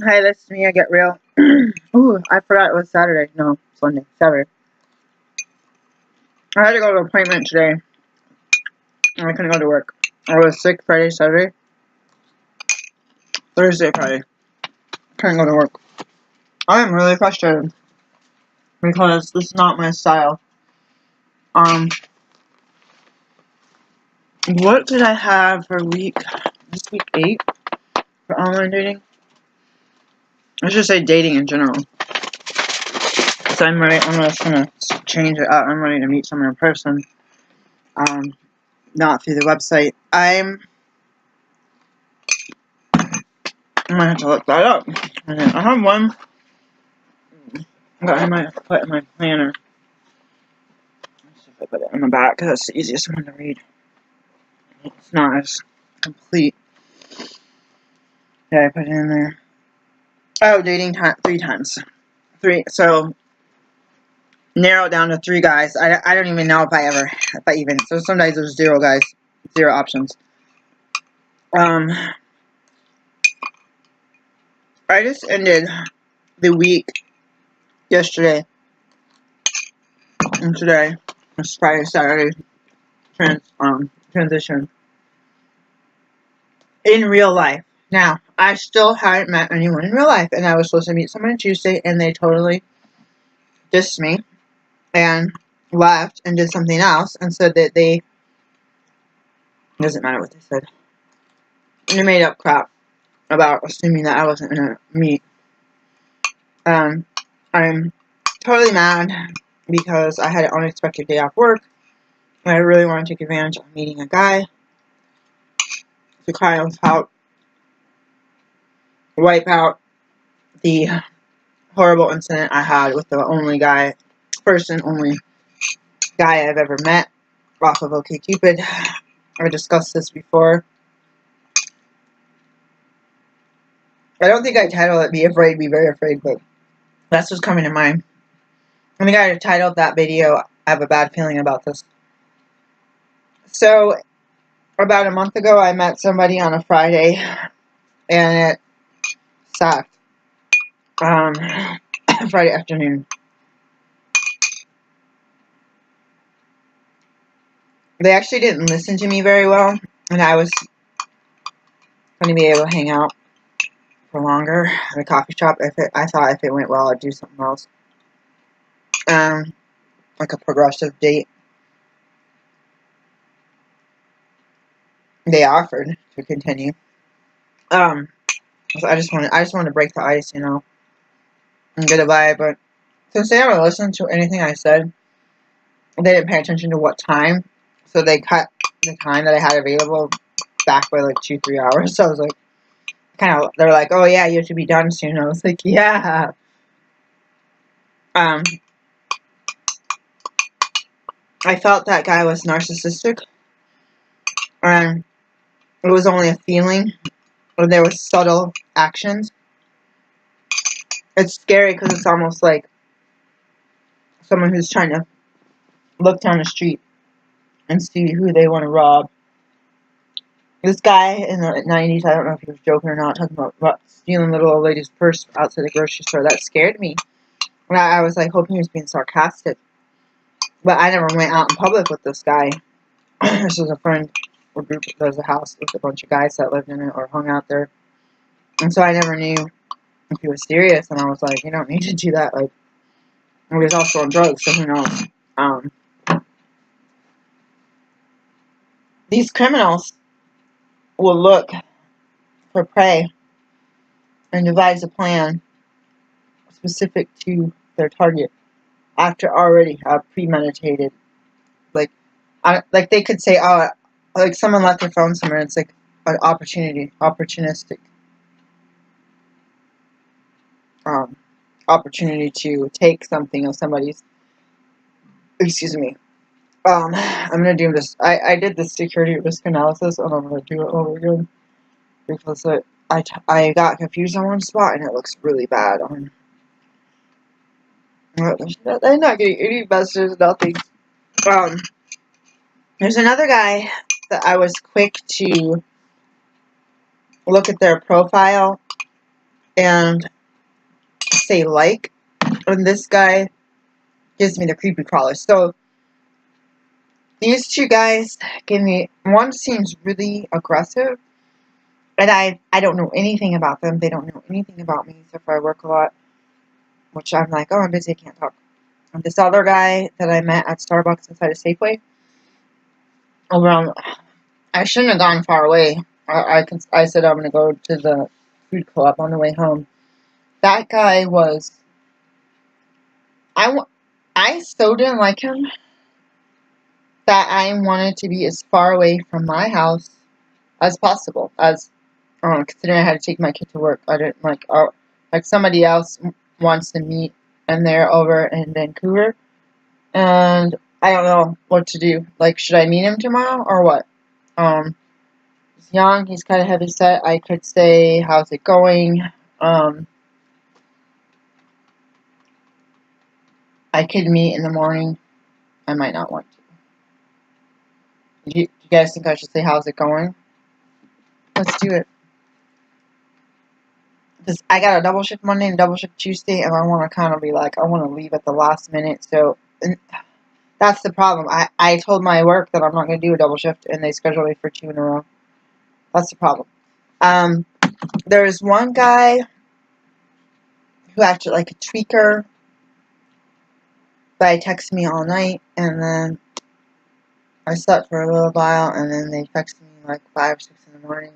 Hi, this is me. I get real. Ooh, I forgot it was Saturday. No, Sunday. Saturday. I had to go to an appointment today, and I couldn't go to work. I was sick Friday, Saturday, Thursday, Friday. Couldn't go to work. I am really frustrated because this is not my style. Um, what did I have for week? This week 8 for online dating. I should say dating in general. So I'm ready. I'm just gonna change it up. I'm ready to meet someone in person. Not through the website. I'm gonna have to look that up. I have one that I might put in my planner. Let's see if I put it in the back because that's the easiest one to read. It's not as complete. Yeah, I put it in there. Oh, dating time 3 times. 3. So narrow it down to 3 guys. I don't even know if I even. So sometimes there's 0 guys, 0 options. I just ended the week yesterday and today. It's Friday, Saturday. Transition in real life. Now, I still hadn't met anyone in real life, and I was supposed to meet someone on Tuesday, and they totally dissed me and left and did something else and said that they, doesn't matter what they said, they made up crap about assuming that I wasn't gonna meet. I'm totally mad because I had an unexpected day off work, and I really want to take advantage of meeting a guy to kind of wipe out the horrible incident I had with the only guy I've ever met off of OkCupid. I discussed this before. I don't think I titled it Be Afraid, Be Very Afraid, but that's what's coming to mind. I think I titled that video, I Have a Bad Feeling About This. So, about a month ago, I met somebody on a Friday, and it sucked. Friday afternoon. They actually didn't listen to me very well, and I was going to be able to hang out for longer at a coffee shop. I thought if it went well, I'd do something else. Like a progressive date. They offered to continue. So I just wanted to break the ice, and get a vibe. But since they never listened to anything I said, they didn't pay attention to what time, so they cut the time that I had available back by like 2-3 hours. So I was like, they're like, oh yeah, you have to be done soon. I was like, yeah. I felt that guy was narcissistic, and it was only a feeling, or there were subtle actions. It's scary because it's almost like someone who's trying to look down the street and see who they want to rob. This guy in the 90s, I don't know if he was joking or not, talking about stealing little old lady's purse outside the grocery store. That scared me. And I was like hoping he was being sarcastic. But I never went out in public with this guy. This was a friend or group. There was a house with a bunch of guys that lived in it or hung out there. And so I never knew if he was serious. And I was like, you don't need to do that. Like, he was also on drugs, so who knows. These criminals will look for prey and devise a plan specific to their target after already have premeditated. Like they could say, oh, like someone left their phone somewhere. It's like an opportunistic opportunity to take something of somebody's. Excuse me. I'm gonna do this. I did the security risk analysis, and I'm gonna do it over again because I got confused on one spot, and it looks really bad on. I'm not getting any messages, nothing. There's another guy that I was quick to look at their profile and say like, and this guy gives me the creepy crawlers. So these two guys give me, one seems really aggressive, and I don't know anything about them. They don't know anything about me, except for I work a lot, which I'm like, oh, I'm busy, I can't talk. And this other guy that I met at Starbucks inside a Safeway, around, I shouldn't have gone far away. I said I'm going to go to the food co-op on the way home. That guy was, I so didn't like him that I wanted to be as far away from my house as possible. As considering I had to take my kid to work, I didn't like somebody else wants to meet, and they're over in Vancouver, and I don't know what to do. Like, should I meet him tomorrow or what? He's young. He's kind of heavy set. I could say, "How's it going?" I could meet in the morning. I might not want to. Do you guys think I should say, "How's it going?" Let's do it. Because I got a double shift Monday and double shift Tuesday, and I want to kind of be like, I want to leave at the last minute. So that's the problem. I told my work that I'm not going to do a double shift, and they scheduled me for 2 in a row. That's the problem. There's one guy who acted like a tweaker, but he texted me all night, and then I slept for a little while, and then they texted me like 5 or 6 in the morning,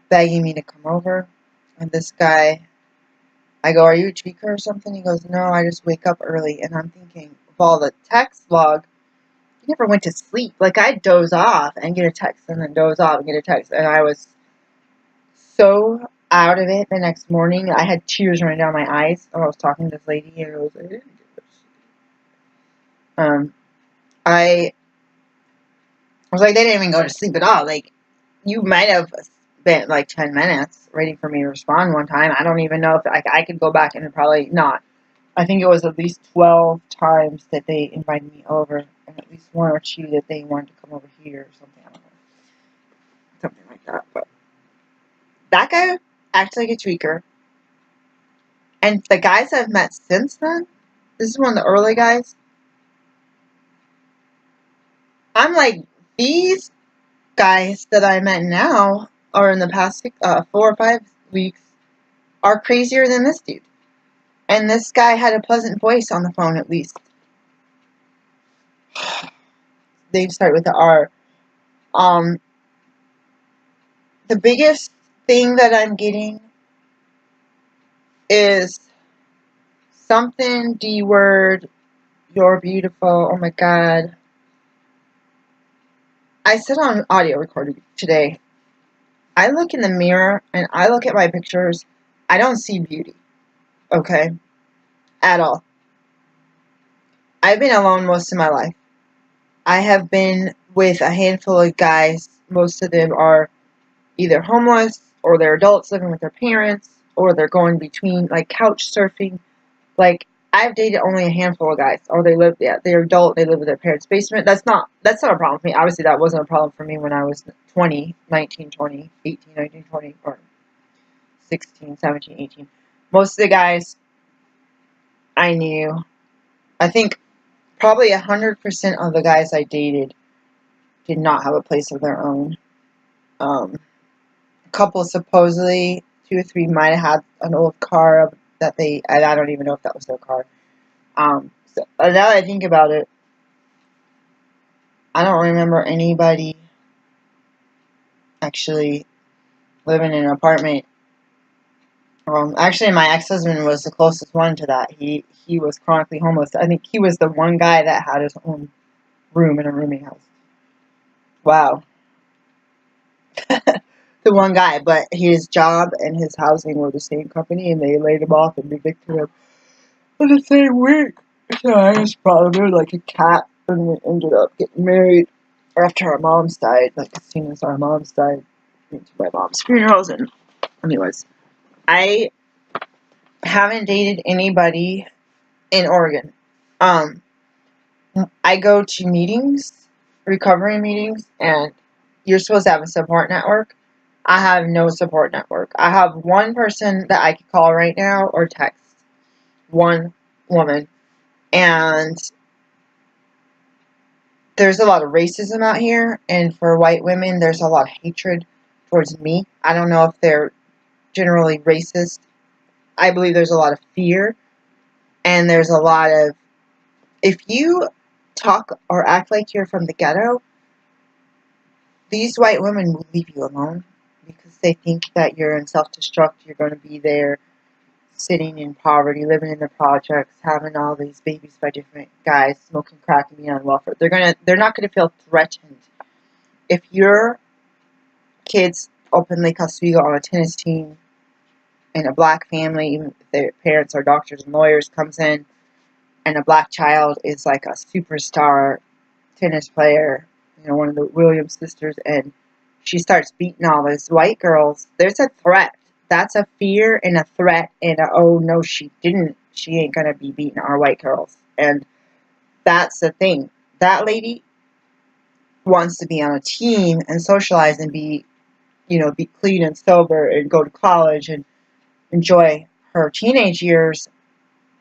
begging me to come over. And this guy, I go, "Are you a tweaker or something?" He goes, "No, I just wake up early." And I'm thinking, of all the text log, he never went to sleep. Like, I'd doze off and get a text, and then doze off and get a text. And I was so out of it the next morning. I had tears running down my eyes. I was talking to this lady, and I was like, I was like, they didn't even go to sleep at all. Like, you might have spent like 10 minutes waiting for me to respond one time. I don't even know if I could go back and probably not. I think it was at least 12 times that they invited me over, and at least 1 or 2 that they wanted to come over here or something. I don't know. Something like that. But that guy acts like a tweaker. And the guys I've met since then, this is one of the early guys, I'm like, these guys that I met now, or in the past 4 or 5 weeks, are crazier than this dude. And this guy had a pleasant voice on the phone, at least. They start with the R. The biggest thing that I'm getting is something D-word, "you're beautiful," oh my god. I said on audio recording today, I look in the mirror and I look at my pictures, I don't see beauty, okay? At all. I've been alone most of my life. I have been with a handful of guys. Most of them are either homeless, or they're adults living with their parents, or they're going between, like, couch surfing. Like, I've dated only a handful of guys, or they're adult, they live with their parents' basement. That's not a problem for me. Obviously, that wasn't a problem for me when I was 20, 19, 20, 18, 19, 20, or 16, 17, 18. Most of the guys I knew, I think probably 100% of the guys I dated did not have a place of their own. A couple supposedly, 2 or 3 might have had an old car that I don't even know if that was their car. So now that I think about it, I don't remember anybody actually living in an apartment. Actually, my ex-husband was the closest one to that. He was chronically homeless. I think he was the one guy that had his own room in a rooming house. Wow. The one guy, but his job and his housing were the same company, and they laid him off and evicted him in the same week. So I was probably like a cat, and we ended up getting married after our moms died. Like, as soon as our moms died, went to my mom's funerals. And anyways, I haven't dated anybody in Oregon. I go to recovery meetings, and you're supposed to have a support network. I have no support network. I have one person that I could call right now or text. One woman. And there's a lot of racism out here. And for white women, there's a lot of hatred towards me. I don't know if they're generally racist. I believe there's a lot of fear. And there's a lot of... If you talk or act like you're from the ghetto, these white women will leave you alone because they think that you're in self-destruct. You're going to be there sitting in poverty, living in the projects, having all these babies by different guys, smoking crack and being on welfare. They're not going to feel threatened. If your kids openly Costego on a tennis team in a black family, even if their parents are doctors and lawyers, comes in and a black child is like a superstar tennis player, one of the Williams sisters, and she starts beating all those white girls, there's a threat. That's a fear and a threat and a, oh no, she didn't. She ain't gonna be beating our white girls. And that's the thing. That lady wants to be on a team and socialize and be clean and sober and go to college and enjoy her teenage years.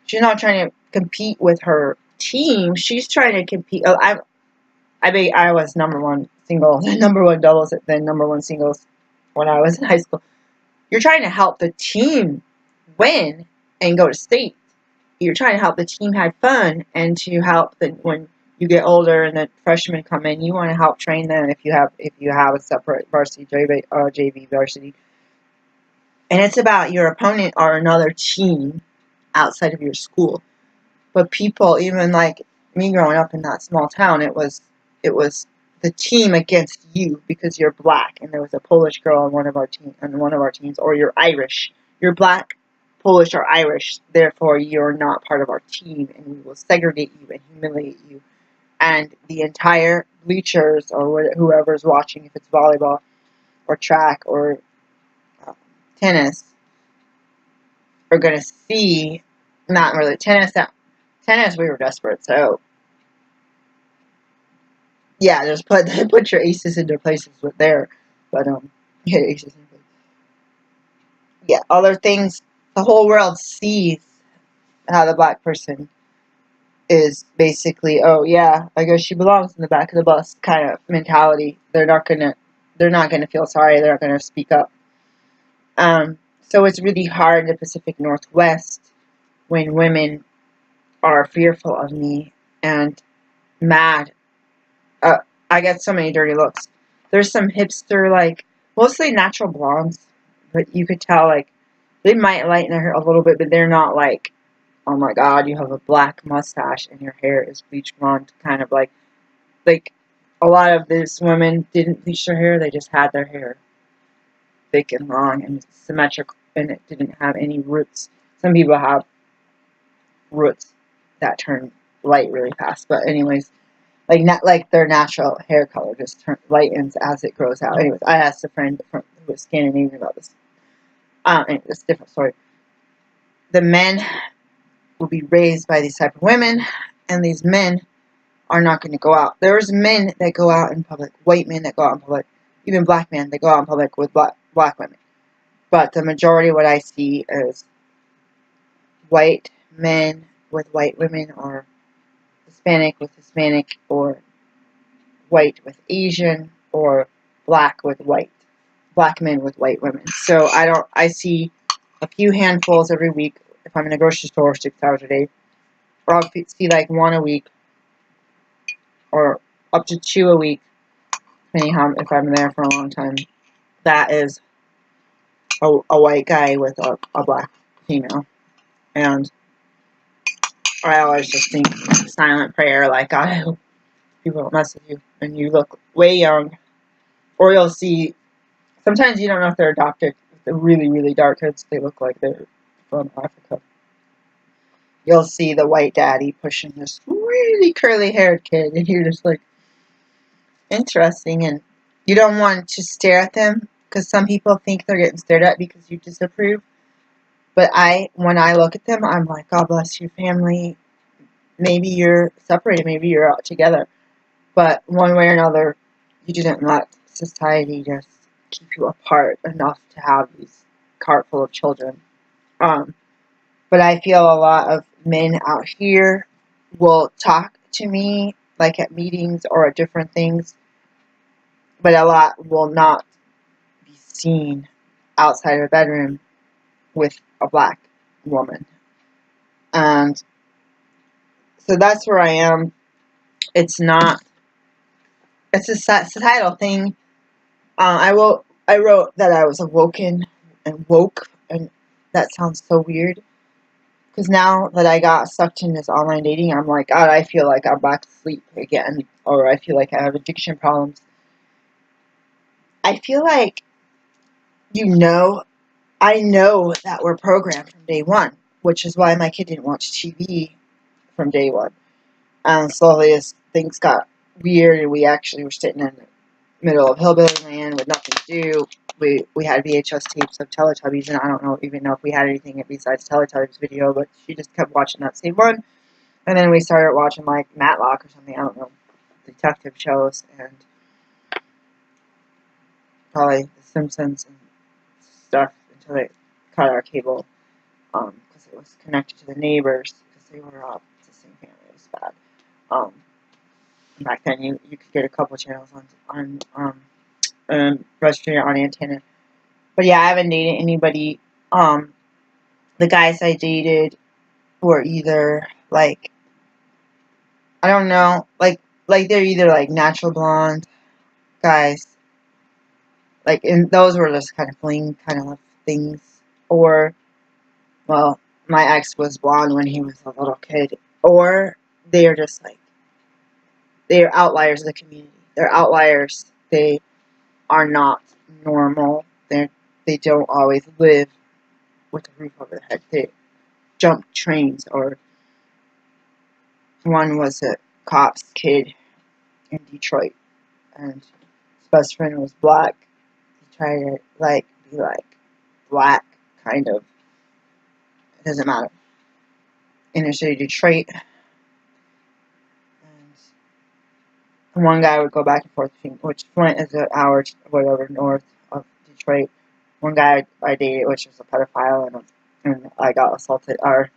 She's not trying to compete with her team. She's trying to compete. Oh, I was number one singles, number one doubles, then number one singles when I was in high school. You're trying to help the team win and go to state. You're trying to help the team have fun and to help when you get older and the freshmen come in, you want to help train them if you have a separate varsity JV varsity. And it's about your opponent or another team outside of your school. But people, even like me growing up in that small town, it was the team against you because you're black and there was a Polish girl on one of our teams, or you're Irish. You're black, Polish, or Irish, therefore you're not part of our team, and we will segregate you and humiliate you. And the entire bleachers or whoever's watching, if it's volleyball or track or tennis, are going to see, not really tennis. Tennis, we were desperate, so yeah, just put your aces in their places with there, but yeah, aces in place. Yeah, other things. The whole world sees how the black person is basically, oh yeah, I guess she belongs in the back of the bus kind of mentality. They're not gonna feel sorry. They're not gonna speak up. So it's really hard in the Pacific Northwest when women are fearful of me and mad. I get so many dirty looks. There's some hipster, like, mostly natural blondes, but you could tell, like, they might lighten their hair a little bit, but they're not like, oh my god, you have a black mustache and your hair is bleach blonde, kind of like a lot of these women didn't bleach their hair, they just had their hair thick and long and symmetrical, and it didn't have any roots. Some people have roots that turn light really fast, but anyways, not like their natural hair color just lightens as it grows out. Anyways, I asked a friend who was Scandinavian about this. Anyway, it's a different story. The men will be raised by these type of women, and these men are not going to go out. There's men that go out in public, white men that go out in public, even black men that go out in public with black women. But the majority of what I see is white men with white women, or Hispanic with Hispanic, or white with Asian, or black with white. Black men with white women. So I see a few handfuls every week if I'm in a grocery store 6 hours a day. Or I'll see like one a week, or up to 2 a week, depending how if I'm there for a long time. That is a white guy with a black female. And I always just think silent prayer, like, God, I hope people don't mess with you and you look way young. Or you'll see, sometimes you don't know if they're adopted. They're really, really dark kids. They look like they're from Africa. You'll see the white daddy pushing this really curly-haired kid, and you're just like, interesting. And you don't want to stare at them, because some people think they're getting stared at because you disapprove. But when I look at them, I'm like, God bless your family. Maybe you're separated, maybe you're out together. But one way or another, you didn't let society just keep you apart enough to have these cart full of children. But I feel a lot of men out here will talk to me, like at meetings or at different things, but a lot will not be seen outside of a bedroom with a black woman. And so that's where I am. It's not, it's a societal thing. I wrote that I was awoken and woke, and that sounds so weird. Because now that I got sucked in this online dating, I'm like, God, I feel like I'm back to sleep again. Or I feel like I have addiction problems. I feel like, I know that we're programmed from day one. Which is why my kid didn't watch TV from day one. And slowly as things got weird and we actually were sitting in the middle of hillbilly land with nothing to do. We had VHS tapes of Teletubbies, and I don't even know if we had anything besides Teletubbies video, but she just kept watching that same one. And then we started watching, like, Matlock or something, I don't know, detective shows, and probably The Simpsons and stuff until they cut our cable, because it was connected to the neighbors, because they were all the same family. It was bad. Back then, you could get a couple channels on registering on antenna. But yeah, I haven't dated anybody. The guys I dated were either like, I don't know, like they're either like natural blonde guys, like, and those were just kind of fling kind of things, or, well, my ex was blonde when he was a little kid, or they're just like, they're outliers of the community. They're outliers. They are not normal. They don't always live with a roof over their head. They jump trains, or one was a cop's kid in Detroit, and his best friend was black. He tried to, like, be like black, kind of. It doesn't matter. Inner city Detroit. And one guy would go back and forth between, which Flint is an hour, whatever, north of Detroit. One guy I dated, which was a pedophile, and I got assaulted, or,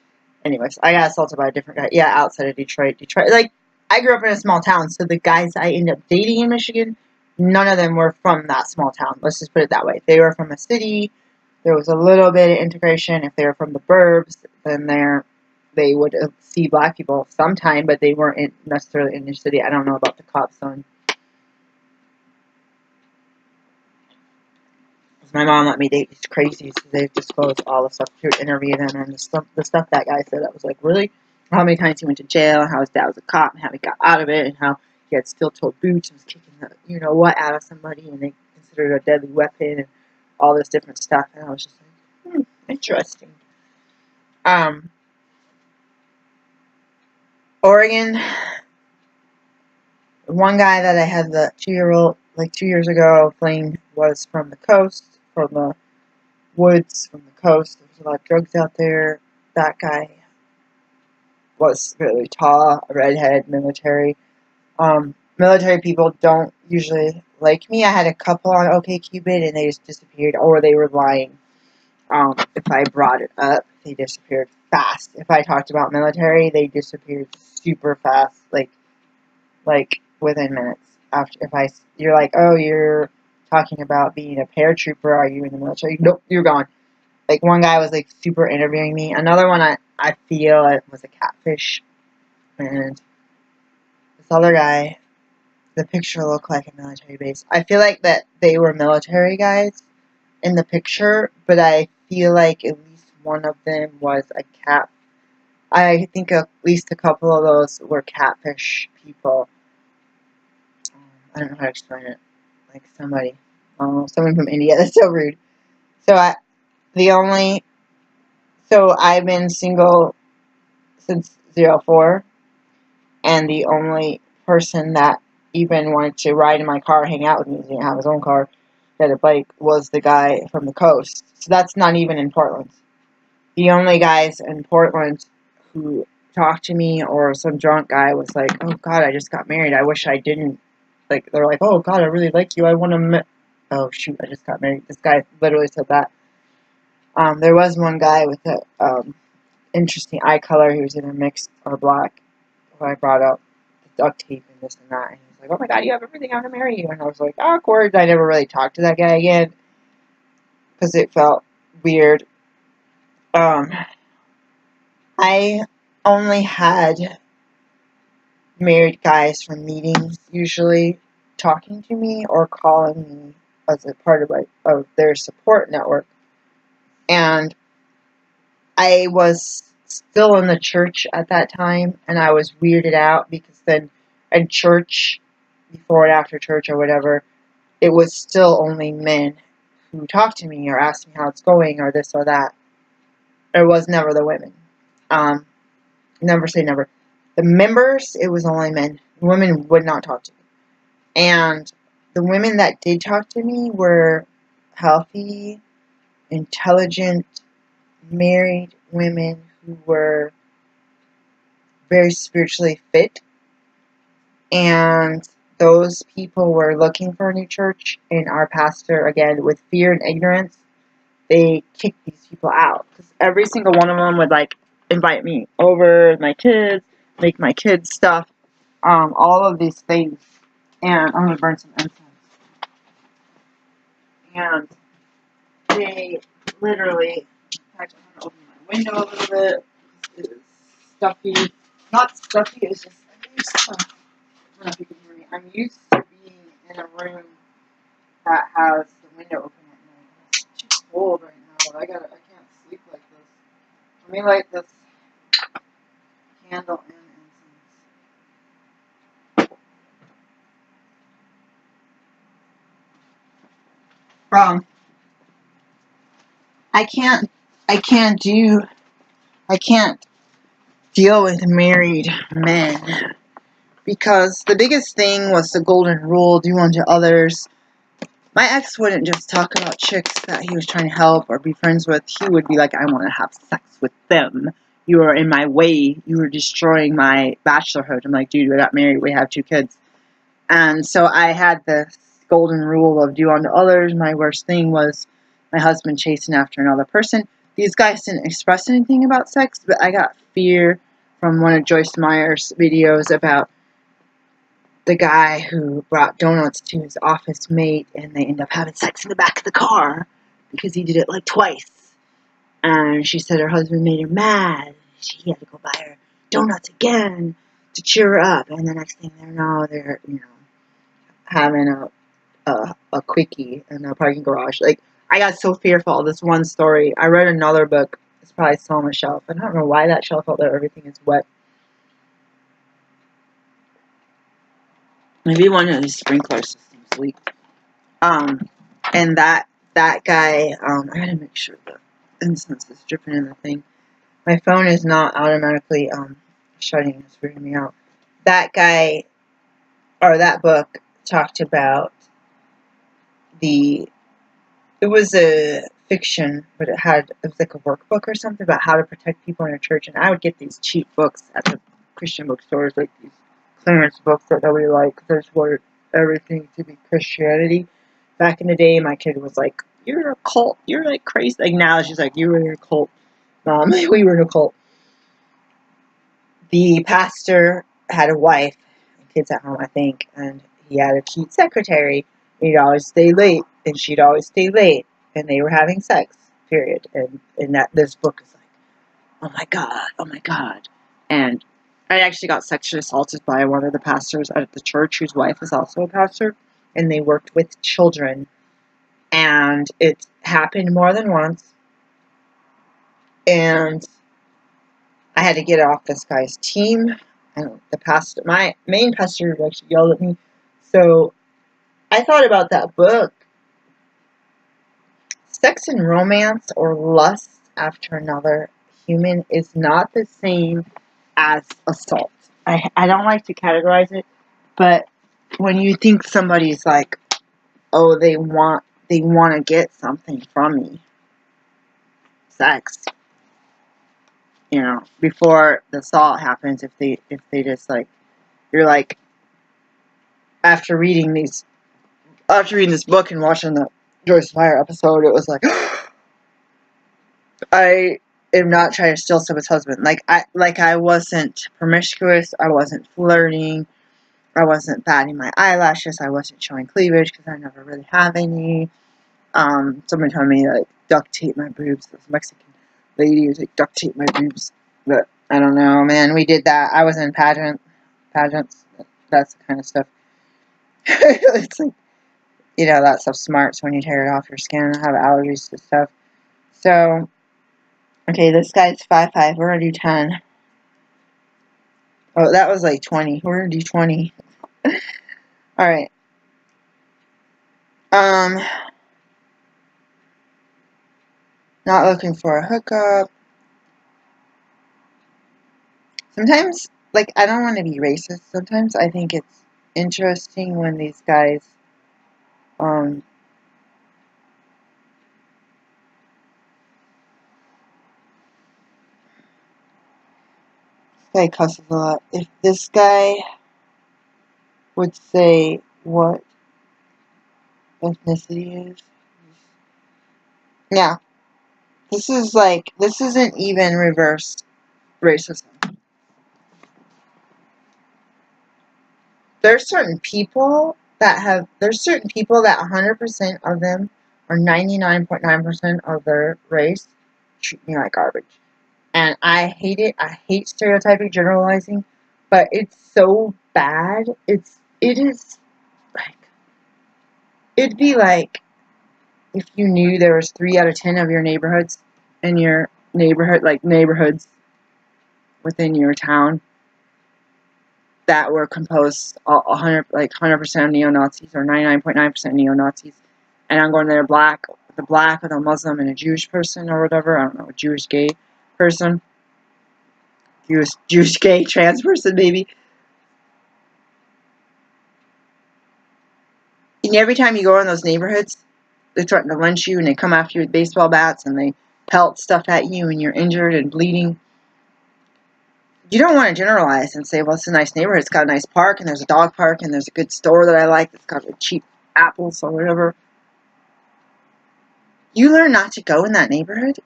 anyways, I got assaulted by a different guy, yeah, outside of Detroit, like, I grew up in a small town, so the guys I ended up dating in Michigan, none of them were from that small town, let's just put it that way. They were from a city, there was a little bit of integration. If they were from the burbs, then they would see black people sometime, but they weren't necessarily in the city. I don't know about the cop's son. My mom let me date these crazies because they disclosed all the stuff. She would interview them, and the stuff that guy said, I was like, really? How many times he went to jail, and how his dad was a cop, and how he got out of it, and how he had steel-toed boots and was kicking the you-know-what out of somebody, and they considered it a deadly weapon, and all this different stuff. And I was just like, interesting. Oregon, one guy that I had the 2-year-old, like 2 years ago, fling was from the coast, from the woods, from the coast. There's a lot of drugs out there. That guy was really tall, redhead, military. Military people don't usually like me. I had a couple on OkCupid, and they just disappeared, or they were lying. If I brought it up, they disappeared fast. If I talked about military, they disappeared super fast, like within minutes. You're like, oh, you're talking about being a paratrooper. Are you in the military? Nope, you're gone. Like, one guy was like super interviewing me. Another one, I feel it was a catfish. And this other guy, the picture looked like a military base. I feel like that they were military guys in the picture, but I feel like at least one of them was a cat. I think at least a couple of those were catfish people. I don't know how to explain it. Like someone from India. That's so rude. So I've been single since 04, and the only person that even wanted to ride in my car, hang out with me, he didn't have his own car, he had a bike, was the guy from the coast. So that's not even in Portland. The only guys in Portland who talked to me, or some drunk guy was like, oh God, I just got married, I wish I didn't. Like, they're like, oh God, I really like you, I want to oh shoot, I just got married. This guy literally said that. There was one guy with a interesting eye color. He was either mixed or black. Who I brought up the duct tape and this and that, and he was like, "Oh my God, you have everything. I want to marry you." And I was like, "Awkward." I never really talked to that guy again because it felt weird. I only had married guys from meetings usually talking to me or calling me as a part of their support network. And I was still in the church at that time, and I was weirded out because then in church, before and after church or whatever, it was still only men who talked to me or asked me how it's going or this or that. It was never the women. Never say never. The members, it was only men. Women would not talk to me. And the women that did talk to me were healthy, intelligent, married women who were very spiritually fit. And those people were looking for a new church. And our pastor, again, with fear and ignorance, they kicked these people out. Because every single one of them would, like, invite me over, my kids, make my kids stuff, all of these things. And I'm going to burn some incense. And they literally, in fact, I'm going to open my window a little bit. It is stuffy. Not stuffy, it's just, I'm used to, I don't know if you can hear me. I'm used to being in a room that has the window open at night. It's too cold right now. I can't sleep like this. Let me light this candle and incense. I can't deal with married men because the biggest thing was the golden rule, do unto others. My ex wouldn't just talk about chicks that he was trying to help or be friends with. He would be like, I want to have sex with them. You are in my way. You are destroying my bachelorhood. I'm like, dude, we got married. We have 2 kids. And so I had this golden rule of do unto others. My worst thing was my husband chasing after another person. These guys didn't express anything about sex, but I got fear from one of Joyce Meyer's videos about the guy who brought donuts to his office mate, and they end up having sex in the back of the car because he did it like twice. And she said her husband made her mad. He had to go buy her donuts again to cheer her up. And the next thing they know, they're having a quickie in a parking garage. Like, I got so fearful of this one story. I read another book. It's probably still on the shelf. I don't know why that shelf out there, everything is wet. Maybe one of these sprinkler systems leaked. And that guy, I gotta make sure the incense is dripping in the thing. My phone is not automatically, shutting. It's freaking me out. That guy, or that book, talked about it was a fiction, but it was like a workbook or something about how to protect people in a church. And I would get these cheap books at the Christian bookstores, like these clearance books that nobody liked. There's where everything to be Christianity. Back in the day, my kid was like, "You're a cult. You're like crazy." Like now, she's like, "You were in a cult, Mom." We were in a cult. The pastor had a wife and kids at home, I think, and he had a cute secretary. He'd always stay late, and she'd always stay late, and they were having sex. Period. And that this book is like, oh my God. And I actually got sexually assaulted by one of the pastors at the church whose wife is also a pastor, and they worked with children. And it happened more than once. And I had to get off this guy's team. And my main pastor actually yelled at me. So I thought about that book. Sex and romance or lust after another human is not the same as assault. I don't like to categorize it, but when you think somebody's like, oh, they want to get something from me, sex, before the assault happens, if they just like, you're like, after reading these after reading this book and watching the Joyce Meyer episode, it was like, I am not trying to steal someone's husband. Like I wasn't promiscuous. I wasn't flirting. I wasn't batting my eyelashes. I wasn't showing cleavage because I never really have any. Someone told me like duct tape my boobs. This Mexican lady was like duct tape my boobs, but I don't know, man. We did that. I was in pageants. That's the kind of stuff. It's like, you know, that stuff smarts when you tear it off your skin. I have allergies to stuff. So, okay, this guy's 5'5". We're gonna do 10. Oh, that was like 20. We're gonna do 20. All right. Not looking for a hookup. Sometimes, like, I don't want to be racist. Sometimes I think it's interesting when these guys, this guy cusses a lot. If this guy would say what ethnicity is, yeah, this isn't even reverse racism. There's certain people that 100% of them, or 99.9% of their race, treat me like garbage. And I hate it. I hate stereotyping, generalizing, but it's so bad. It is like, it'd be like if you knew there was 3 out of 10 of your neighborhoods in your neighborhood, like neighborhoods within your town, that were composed 100% neo-Nazis or 99.9% neo-Nazis, and I'm going to the black with a Muslim and a Jewish person or whatever. I don't know, a Jewish gay person, Jewish gay trans person maybe. And every time you go in those neighborhoods, they threaten to lynch you and they come after you with baseball bats and they pelt stuff at you and you're injured and bleeding. You don't want to generalize and say, well, it's a nice neighborhood. It's got a nice park and there's a dog park and there's a good store that I like that's got cheap apples or whatever. You learn not to go in that neighborhood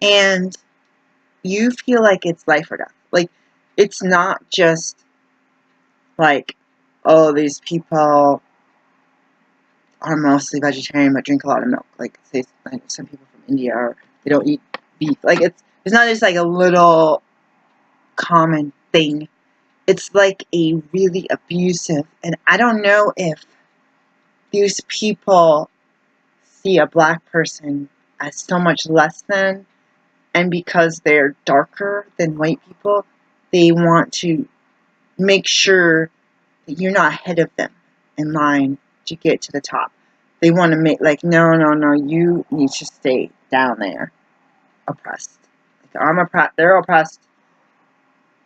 and you feel like it's life or death. Like, it's not just like, oh, these people are mostly vegetarian but drink a lot of milk. Like, say, some people from India, or they don't eat beef. Like, it's not just like a little common thing. It's like a really abusive, and I don't know if these people see a black person as so much less than, and because they're darker than white people, they want to make sure that you're not ahead of them in line to get to the top. They want to make, like, no, you need to stay down there, oppressed. Like, they're oppressed,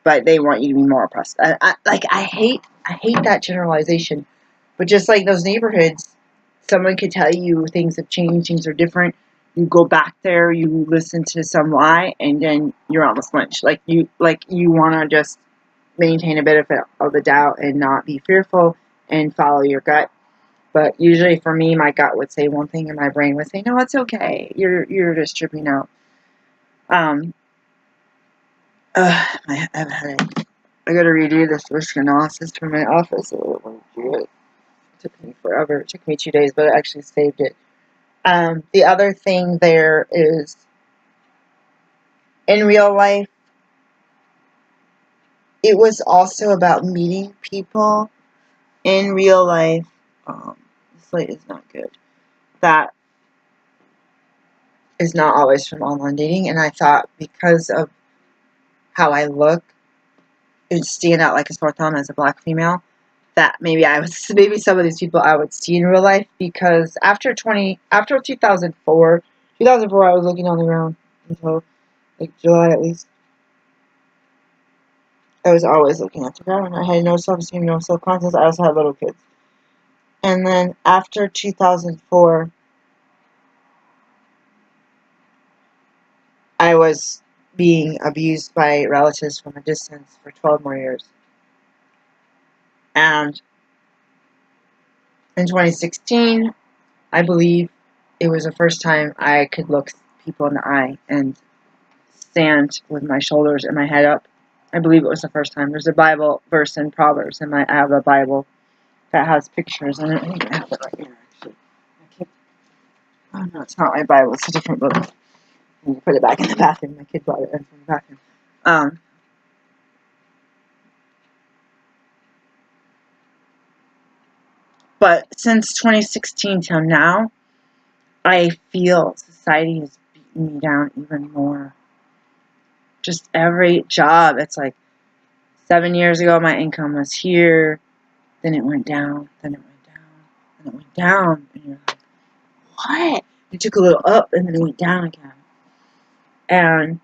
but they want you to be more oppressed. I hate that generalization. But just like those neighborhoods, someone could tell you things have changed, things are different. You go back there, you listen to some lie, and then you're almost lynched. Like you want to just maintain a benefit of the doubt and not be fearful and follow your gut. But usually for me, my gut would say one thing and my brain would say, no, it's okay. You're just tripping out. I have a headache. I gotta redo this risk analysis for my office. I don't want to do it. It took me forever. It took me 2 days, but I actually saved it. The other thing there is, in real life, it was also about meeting people in real life. This light is not good. That is not always from online dating, and I thought because of how I look, it would stand out like a sore thumb as a black female, that maybe some of these people I would see in real life, because after 2004 I was looking on the ground until like July at least. I was always looking at the ground. I had no self-esteem, no self-confidence. I also had little kids. And then after 2004, I was being abused by relatives from a distance for 12 more years. And In 2016, I believe it was the first time I could look people in the eye and stand with my shoulders and my head up. I believe it was the first time. There's a Bible verse in Proverbs, and I have a Bible that has pictures in it. I think I have it right here, actually. Oh no, it's not my Bible. It's a different book. I need to put it back in the bathroom. My kid brought it in from the bathroom. But since 2016 till now, I feel society has beaten me down even more. Just every job, it's like 7 years ago my income was here, then it went down, then it went down, then it went down, and you're like, what? It took a little up and then it went down again. And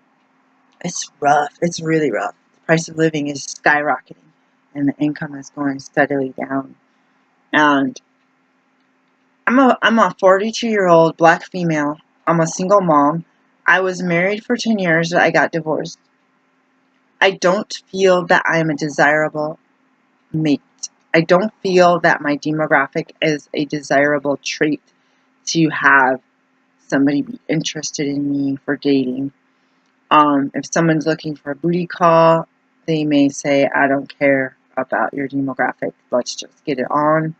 it's rough. It's really rough. The price of living is skyrocketing and the income is going steadily down. And I'm a 42-year-old black female. I'm a single mom. I was married for 10 years. I got divorced. I don't feel that I am a desirable mate. I don't feel that my demographic is a desirable trait to have somebody be interested in me for dating. If someone's looking for a booty call, they may say, I don't care about your demographic. Let's just get it on.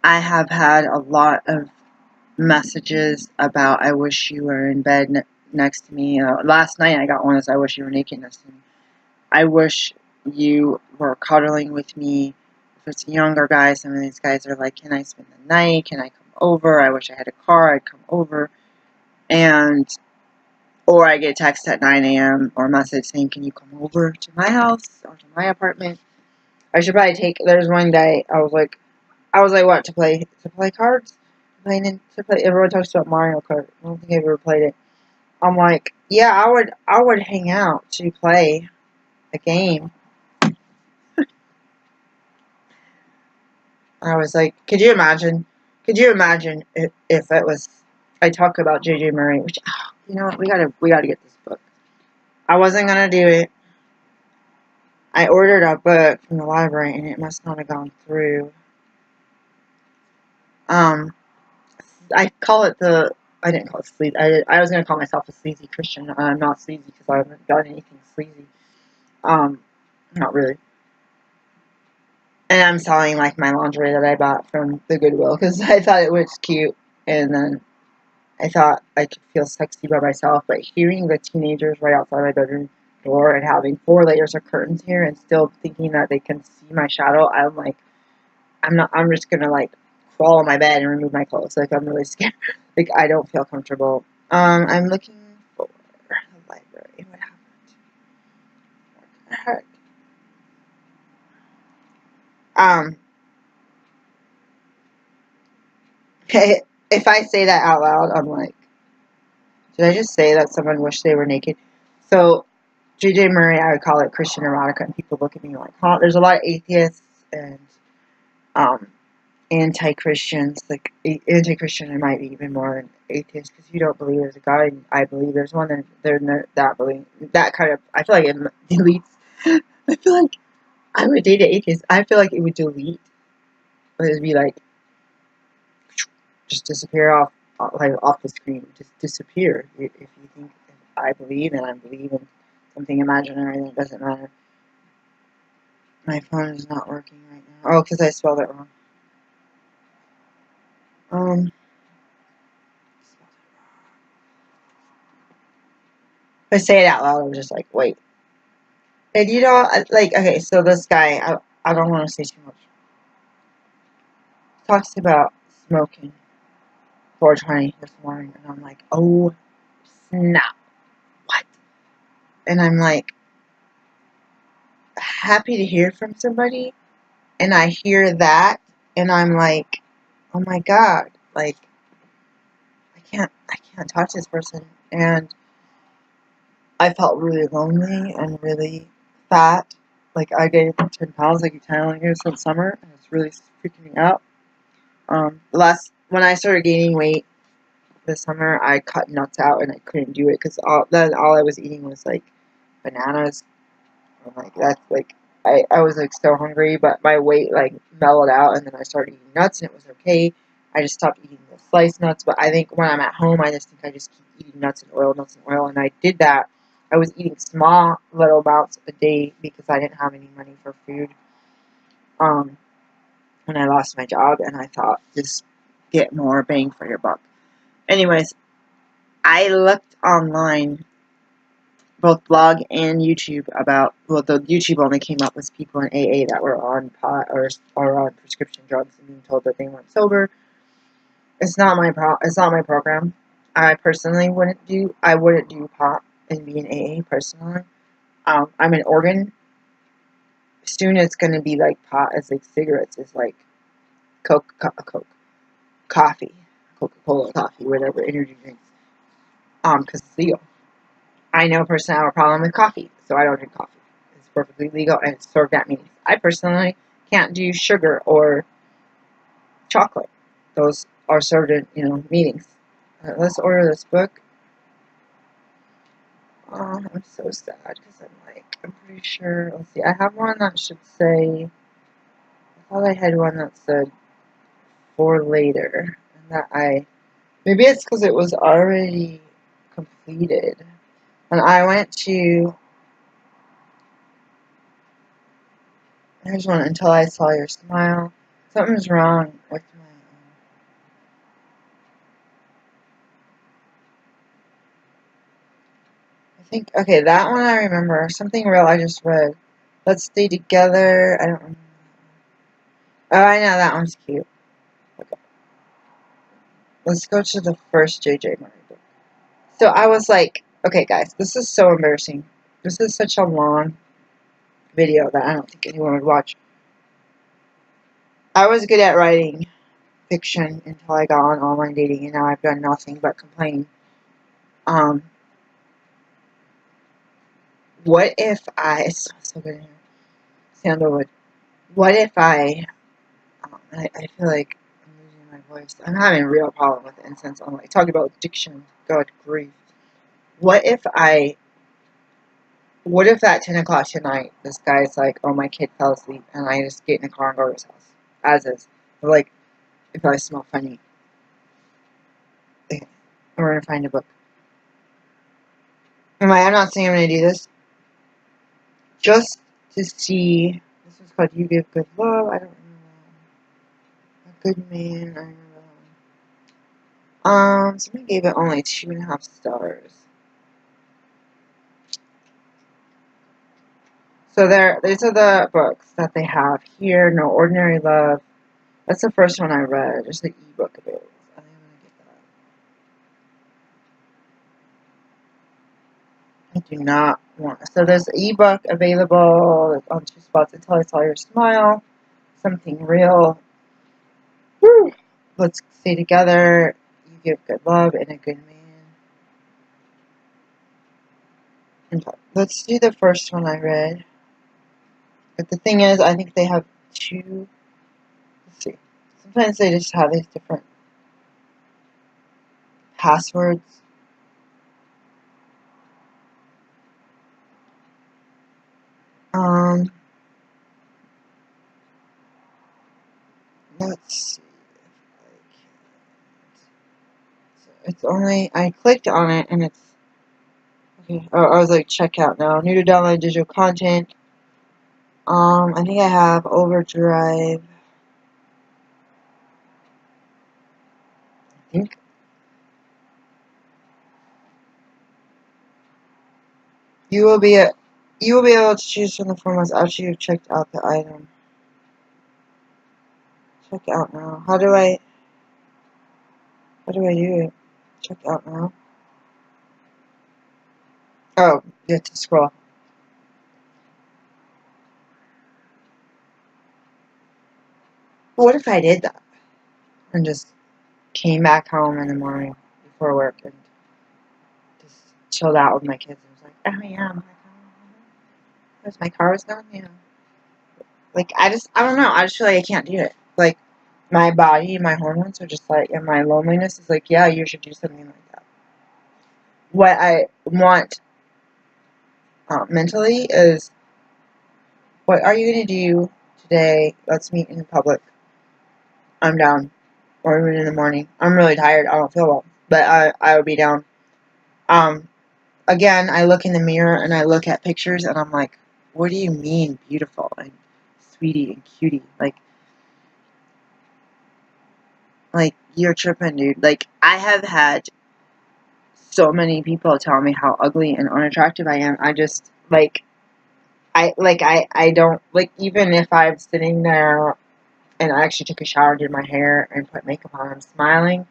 I have had a lot of messages about, I wish you were in bed next to me. Last night I got one that said, I wish you were naked next to me. I wish you were cuddling with me. If it's a younger guy, some of these guys are like, can I spend the night? Can I come over? I wish I had a car. I'd come over. Or I get a text at 9 a.m. or a message saying, can you come over to my house or to my apartment? I should probably there's one day I was like, what, to play cards? Everyone talks about Mario Kart. I don't think I've ever played it. I'm like, yeah, I would hang out to play a game. I was like, could you imagine if it was, I talk about J.J. Murray, which, you know what, we gotta get this book. I wasn't gonna do it. I ordered a book from the library and it must not have gone through. I call it I didn't call it sleazy. I was gonna call myself a sleazy Christian. I'm not sleazy because I haven't done anything sleazy. Not really. And I'm selling like my lingerie that I bought from the Goodwill because I thought it was cute, and then I thought I could feel sexy by myself. But hearing the teenagers right outside my bedroom door and having 4 layers of curtains here and still thinking that they can see my shadow, I'm like, I'm just gonna like crawl on my bed and remove my clothes. Like, I'm really scared. Like, I don't feel comfortable. I'm looking for the library. What happened? What the heck? If I say that out loud, I'm like, did I just say that someone wished they were naked? So, J.J. Murray, I would call it Christian erotica, and people look at me like, huh? There's a lot of atheists and anti-Christians. Like, anti-Christian, it might be even more than atheists, because you don't believe there's a God, and I believe there's one, and that believe, that kind of, I feel like it deletes. I feel like I would date an atheist. I feel like it would delete. It would be like, just disappear off the screen. Just disappear. If you think I believe, and I believe in something imaginary, then it doesn't matter. My phone is not working right now. Oh, because I spelled it wrong. If I say it out loud, I'm just like, wait. And you know, like, okay, so this guy, I don't want to say too much. Talks about smoking 420 this morning, and I'm like, oh, snap. What? And I'm like, happy to hear from somebody, and I hear that, and I'm like, oh my God, like, I can't talk to this person, and I felt really lonely and really fat. Like, I gained 10 pounds, like, 10 years since summer, and it's really freaking me out. When I started gaining weight this summer, I cut nuts out, and I couldn't do it, because all I was eating was, like, bananas, and, like, that's, like, I was like so hungry, but my weight like mellowed out, and then I started eating nuts, and it was okay. I just stopped eating the sliced nuts, but I think when I'm at home, I just think I just keep eating nuts and oil, and I did that. I was eating small little amounts a day because I didn't have any money for food. When I lost my job, and I thought, just get more bang for your buck. Anyways, I looked online, both blog and YouTube, about, well, the YouTube only came up with people in AA that were on pot or on prescription drugs and being told that they weren't sober. It's not my program. I personally wouldn't do pot and be in AA personally. I'm an organ. Soon it's going to be like pot as like cigarettes is like Coke, coffee, Coca-Cola coffee, whatever, energy drinks. Because it's legal. I know personally I have a problem with coffee, so I don't drink coffee. It's perfectly legal and it's served at meetings. I personally can't do sugar or chocolate. Those are served in, meetings. Let's order this book. Oh, I'm so sad because I'm pretty sure, let's see, I have one that should say, I thought I had one that said for later, and maybe it's because it was already completed. And I went to, there's one, Until I Saw Your Smile. Something's wrong with my, I think, okay, that one I remember. Something real I just read. Let's Stay Together. I don't remember. Oh, I know, that one's cute. Okay. Let's go to the first J.J. Murray book. So I was like, okay, guys, this is so embarrassing. This is such a long video that I don't think anyone would watch. I was good at writing fiction until I got on online dating, and now I've done nothing but complain. What if it smells so good in here. Sandalwood. What if I feel like I'm losing my voice. I'm having a real problem with incense. I'm like talking about addiction. God grief. What if at 10 o'clock tonight, this guy's like, oh, my kid fell asleep, and I just get in the car and go to his house. As is. Like, if I smell funny. Okay. We're going to find a book. I'm not saying I'm going to do this. Just to see. This is called You Give Good Love. I don't remember. A Good Man. I remember. Somebody gave it only 2.5 stars. So these are the books that they have here. No Ordinary Love. That's the first one I read. There's the ebook available. I think I'm going to get that. I do not want. So there's the ebook available on 2 spots. Until I Saw Your Smile. Something Real. Woo! Let's Stay Together. You Give Good Love and A Good Man. Let's do the first one I read. But the thing is, I think they have 2. Let's see. Sometimes they just have these different passwords. Let's see if I can. So it's only, I clicked on it and it's, okay, oh, I was like, check out now. New to download digital content. I think I have Overdrive. I think. You will be able to choose from the formats after you've checked out the item. Check out now. How do I do it? Check out now. Oh, you have to scroll. What if I did that and just came back home in the morning before work and just chilled out with my kids and was like, oh yeah, because my car was done, Like, I don't know, I just feel like I can't do it. Like, my body and my hormones are just like, and my loneliness is like, yeah, you should do something like that. What I want mentally is, what are you going to do today? Let's meet in public. I'm down. Or even in the morning. I'm really tired. I don't feel well. But I would be down. Again, I look in the mirror and I look at pictures and I'm like, what do you mean beautiful and sweetie and cutie? Like you're tripping, dude. Like, I have had so many people tell me how ugly and unattractive I am. I just, I don't, like, even if I'm sitting there and I actually took a shower, did my hair, and put makeup on, I'm smiling,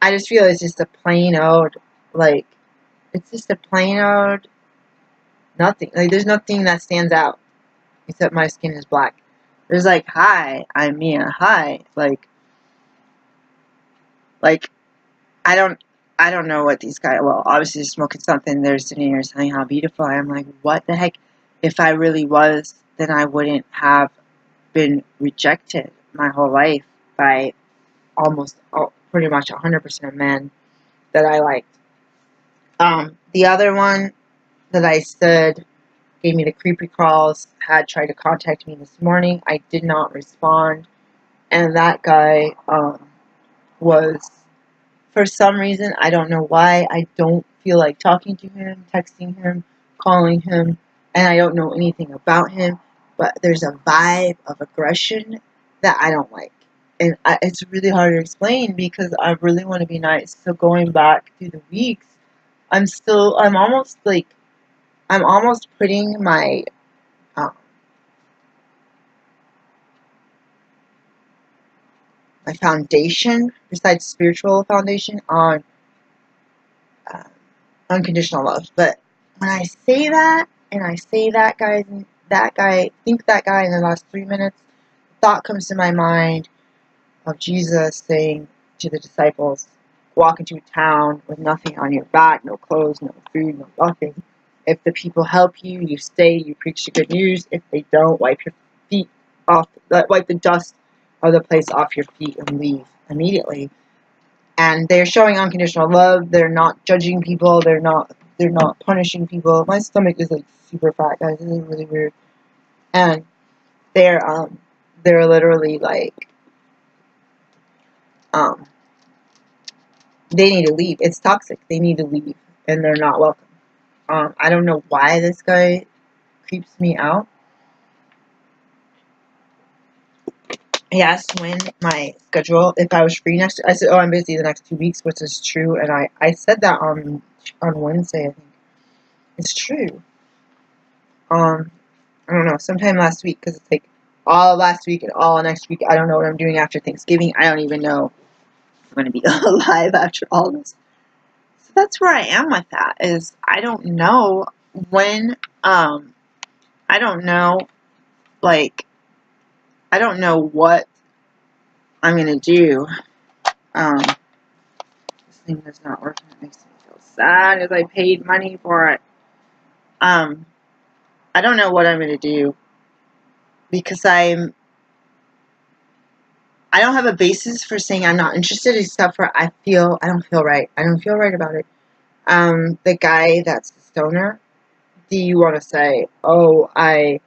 I just feel it's just a plain old, like, it's just a plain old nothing. Like, there's nothing that stands out except my skin is black. There's like, hi, I'm Mia, hi, like, I don't know what these guys, well, obviously they're smoking something, they're sitting here saying how beautiful I am. Like, what the heck? If I really was, then I wouldn't have been rejected my whole life by pretty much 100% of men that I liked. The other one that I said gave me the creepy crawls had tried to contact me this morning. I did not respond, and that guy was, for some reason, I don't know why, I don't feel like talking to him, texting him, calling him, and I don't know anything about him, but there's a vibe of aggression that I don't like. And it's really hard to explain because I really want to be nice. So going back through the weeks, I'm almost putting um, my foundation, besides spiritual foundation, on uh, unconditional love. But when I say that, and I say that guy, in the last 3 minutes, thought comes to my mind of Jesus saying to the disciples, walk into a town with nothing on your back, no clothes, no food, no nothing. If the people help you, you stay, you preach the good news. If they don't, wipe the dust of the place off your feet and leave immediately. And they're showing unconditional love. They're not judging people. They're not punishing people. My stomach is like super fat, guys. This is really weird. And they're literally like they need to leave. It's toxic. They need to leave, and they're not welcome. I don't know why this guy creeps me out. He asked when my schedule, if I was free next. I said, "Oh, I'm busy the next 2 weeks," which is true, and I said that on Wednesday. I think it's true. I don't know, sometime last week, because it's like all last week and all next week. I don't know what I'm doing after Thanksgiving. I don't even know if I'm going to be alive after all this. So that's where I am with that, is I don't know when, I don't know, like, I don't know what I'm going to do. This thing does not work, and it makes me feel sad, as I paid money for it. I don't know what I'm going to do, because I don't have a basis for saying I'm not interested, except for I don't feel right. I don't feel right about it. The guy that's the stoner, do you want to say, oh, I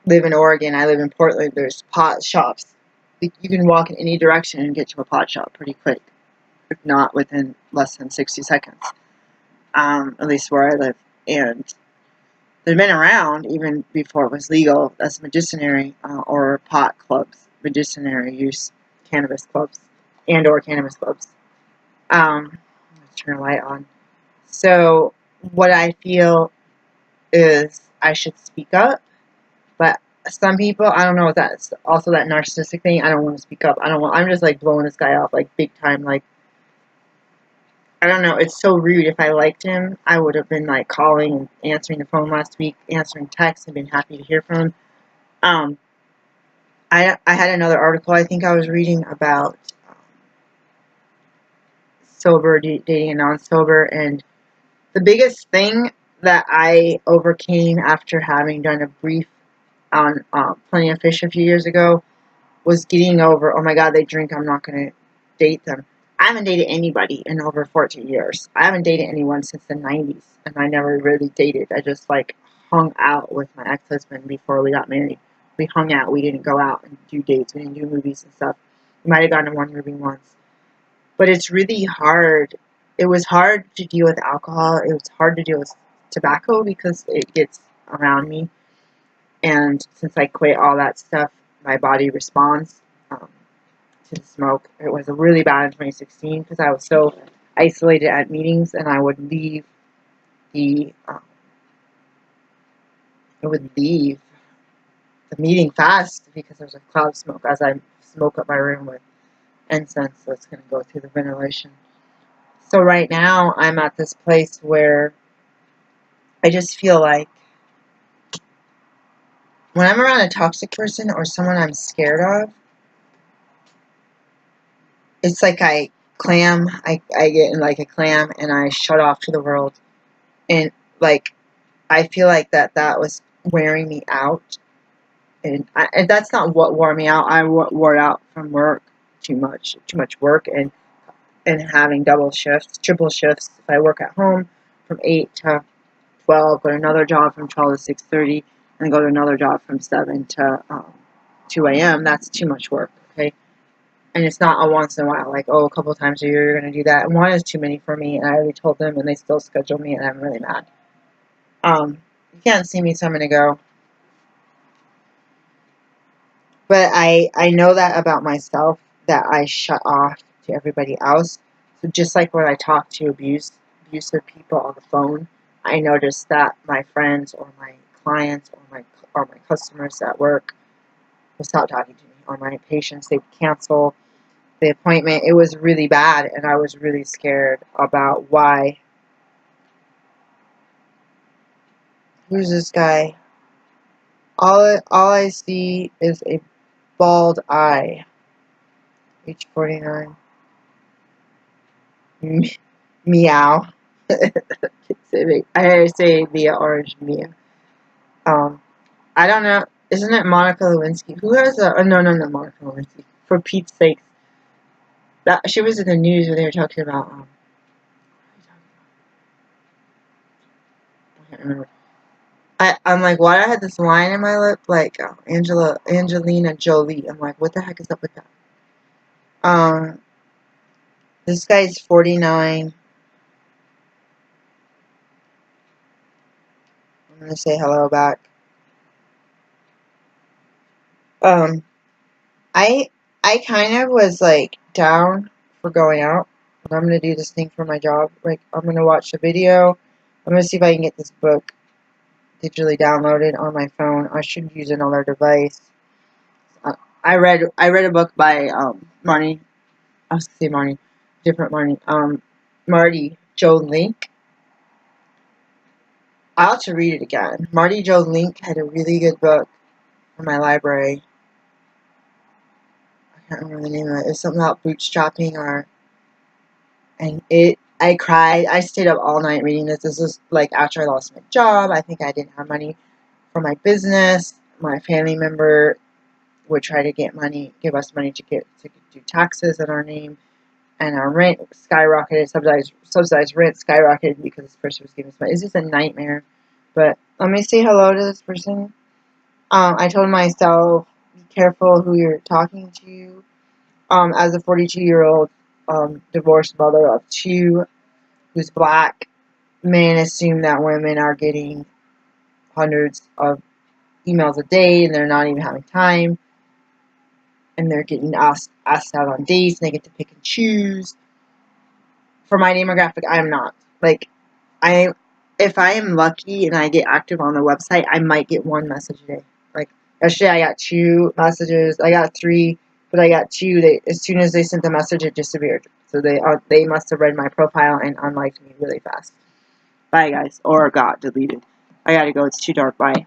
live in Oregon, I live in Portland, there's pot shops. You can walk in any direction and get to a pot shop pretty quick, if not within less than 60 seconds, at least where I live. And they've been around even before it was legal as medicinary or pot clubs, medicinary use cannabis clubs and or cannabis clubs. Let's turn a light on. So what I feel is I should speak up, but some people, I don't know if that's also that narcissistic thing. I don't want to speak up. I'm just like blowing this guy off like big time. Like, I don't know. It's so rude. If I liked him, I would have been like calling and answering the phone last week, answering texts, and been happy to hear from him. I had another article I think I was reading about sober dating and non-sober, and the biggest thing that I overcame after having done a brief on Plenty of Fish a few years ago was getting over, oh my god, they drink, I'm not going to date them. I haven't dated anybody in over 14 years. I haven't dated anyone since the 90s, and I never really dated. I just, like, hung out with my ex-husband before we got married. We hung out. We didn't go out and do dates. We didn't do movies and stuff. We might have gone to one movie once. But it's really hard. It was hard to deal with alcohol. It was hard to deal with tobacco because it gets around me. And since I quit all that stuff, my body responds to the smoke. It was really bad in 2016 because I was so isolated at meetings, and I would leave the meeting fast because there was a cloud of smoke as I smoke up my room with incense that's going to go through the ventilation. So right now I'm at this place where I just feel like when I'm around a toxic person or someone I'm scared of, it's like I get in like a clam and I shut off to the world. And like, I feel like that was wearing me out. And that's not what wore me out. I wore out from work, too much work, and having double shifts, triple shifts. If I work at home from 8 to 12, go to another job from 12 to 6:30, and go to another job from 7 to 2 a.m., that's too much work, okay? And it's not a once in a while, like, oh, a couple of times a year you're going to do that. And one is too many for me, and I already told them, and they still schedule me, and I'm really mad. You can't see me, so I'm going to go. But I know that about myself, that I shut off to everybody else. So just like when I talk to abusive people on the phone, I noticed that my friends or my clients or my customers at work would stop talking to me, or my patients, they would cancel the appointment. It was really bad, and I was really scared about why. Who's this guy? All I see is a bald eye. Age 49. Meow. I say Mia Orange Mia. I don't know. Isn't it Monica Lewinsky? Who has a? Oh, no, not Monica Lewinsky. For Pete's sake, that she was in the news when they were talking about. I can't remember. I'm like, why I had this line in my lip, like Angelina Jolie. I'm like, what the heck is up with that? This guy's 49. I'm gonna say hello back. I kind of was like down for going out, but I'm gonna do this thing for my job. Like, I'm gonna watch the video. I'm gonna see if I can get this book digitally downloaded on my phone. I should use another device. I read a book by Marty. I was gonna say Marty, different Marty. Marty Joe Link. I'll have to read it again. Marty Joe Link had a really good book in my library. I can't remember the name of it. It was something about bootstrapping I cried. I stayed up all night reading this. This was like after I lost my job. I think I didn't have money for my business. My family member would try to give us money to do taxes in our name, and our rent skyrocketed. Subsidized rent skyrocketed because this person was giving us money. It's just a nightmare. But let me say hello to this person. I told myself, be careful who you're talking to. As a 42-year-old divorced mother of 2 who's black, men assume that women are getting hundreds of emails a day and they're not even having time, and they're getting asked out on dates, and they get to pick and choose. For my demographic, I'm not. Like, if I am lucky and I get active on the website, I might get 1 message a day. Like, yesterday I got 2 messages. I got 3, but I got 2. As soon as they sent the message, it disappeared. So they must have read my profile and unliked me really fast. Bye, guys. Or got deleted. I gotta go. It's too dark. Bye.